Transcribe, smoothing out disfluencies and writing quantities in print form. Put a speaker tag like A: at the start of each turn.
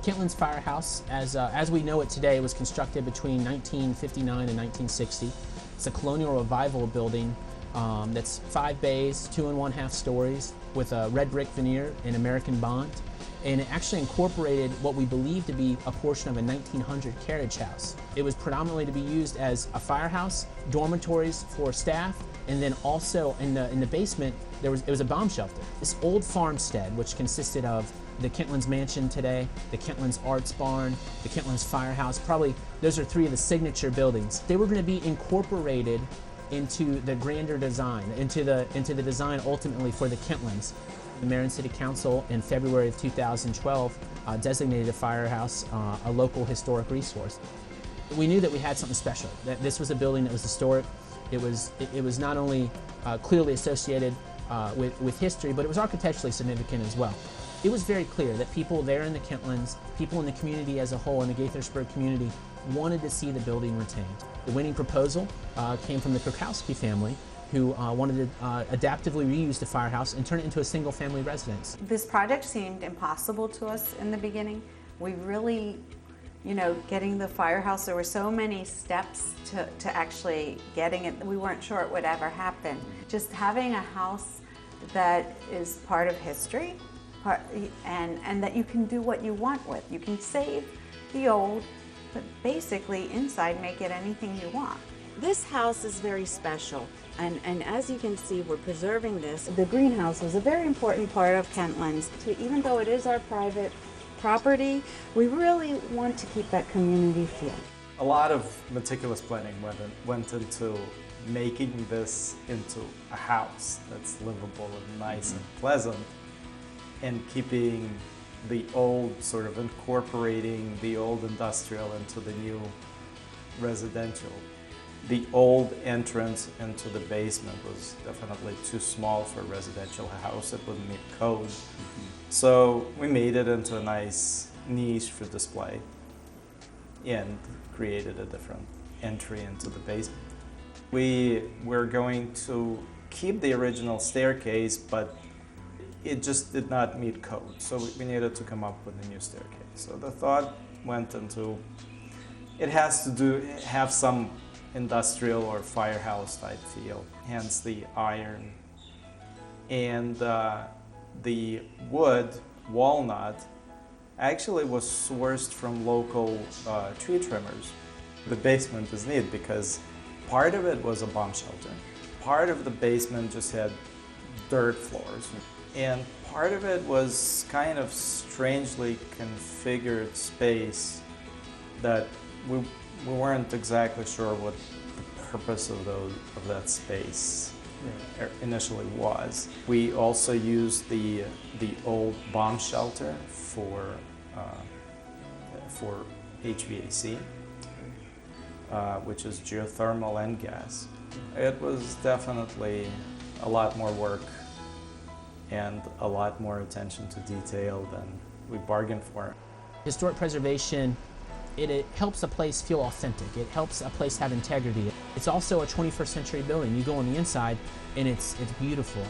A: Kentlands Firehouse, as we know it today, was constructed between 1959 and 1960. It's a colonial revival building that's 5 bays, 2 1/2 stories, with a red brick veneer and American bond. And it actually incorporated what we believe to be a portion of a 1900 carriage house. It was predominantly to be used as a firehouse, dormitories for staff, and then also in the basement it was a bomb shelter. This old farmstead, which consisted of the Kentlands Mansion today, the Kentlands Arts Barn, the Kentlands Firehouse, probably those are 3 of the signature buildings. They were going to be incorporated into the grander design, into the design ultimately for the Kentlands. The Mayor and City Council in February of 2012 designated the firehouse a local historic resource. We knew that we had something special, that this was a building that was historic. It was not only clearly associated with history, but it was architecturally significant as well. It was very clear that people there in the Kentlands, people in the community as a whole, in the Gaithersburg community, wanted to see the building retained. The winning proposal came from the Krukowski family, who wanted to adaptively reuse the firehouse and turn it into a single-family residence.
B: This project seemed impossible to us in the beginning. We really, getting the firehouse, there were so many steps to actually getting it. We weren't sure it would ever happen. Just having a house that is part of history, and that you can do what you want with. You can save the old, but basically inside make it anything you want.
C: This house is very special, and as you can see, we're preserving this. The greenhouse was a very important part of Kentlands. Even though it is our private property, we really want to keep that community feel.
D: A lot of meticulous planning went into making this into a house that's livable and nice and pleasant, and keeping the old, sort of incorporating the old industrial into the new residential. The old entrance into the basement was definitely too small for a residential house. It wouldn't meet code. So we made it into a nice niche for display and created a different entry into the basement. We were going to keep the original staircase, but it just did not meet code. So we needed to come up with a new staircase. So the thought went into, it has to have some industrial or firehouse type feel, hence the iron. And the wood, walnut, actually was sourced from local tree trimmers. The basement is neat because part of it was a bomb shelter. Part of the basement just had dirt floors. And part of it was kind of strangely configured space that we weren't exactly sure what the purpose of that space initially was. We also used the old bomb shelter for HVAC, which is geothermal and gas. It was definitely a lot more work and a lot more attention to detail than we bargained for.
A: Historic preservation, it helps a place feel authentic. It helps a place have integrity. It's also a 21st century building. You go on the inside and it's beautiful.